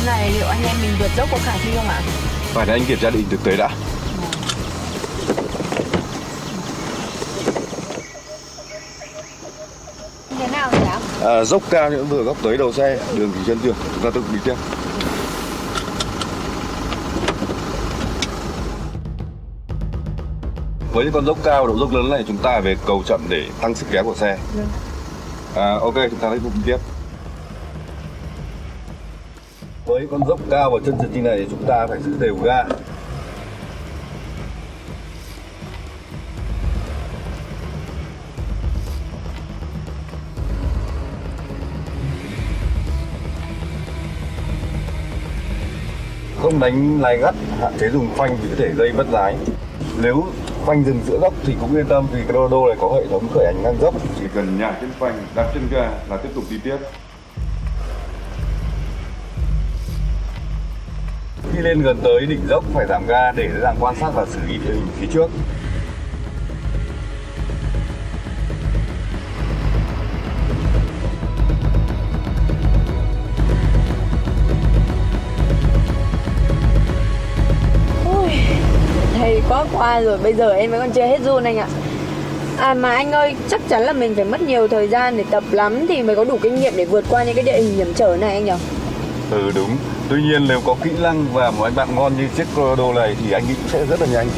này liệu anh em mình vượt dốc có khả thi không ạ? Phải để anh kiểm tra địa hình thực tế đã. Thế nào nhỉ ạ? Dốc cao nhưng vừa góc tới đầu xe, đường thì chân tường, chúng ta tiếp tục đi tiếp. Với những con dốc cao, độ dốc lớn này chúng ta về cầu chậm để tăng sức kéo của xe. Ok, chúng ta tiếp tục đi tiếp. Với con dốc cao và chân trượt như này thì chúng ta phải giữ đều ga. Không đánh lái gắt, hạn chế dùng phanh vì có thể gây mất lái. Nếu phanh dừng giữa dốc thì cũng yên tâm vì cái đô này có hệ thống khởi hành ngang dốc. Chỉ cần nhả chân phanh, đặt chân ga là tiếp tục đi tiếp. Khi lên gần tới đỉnh dốc phải giảm ga để dễ dàng quan sát và xử lý địa hình phía trước. Thầy quá qua rồi, bây giờ em vẫn còn chưa hết run anh ạ. À mà anh ơi, chắc chắn là mình phải mất nhiều thời gian để tập lắm thì mới có đủ kinh nghiệm để vượt qua những cái địa hình hiểm trở này anh nhỉ? Đúng. Tuy nhiên nếu có kỹ năng và một anh bạn ngon như chiếc Colorado này thì anh nghĩ sẽ rất là nhanh.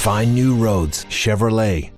Find new roads, Chevrolet.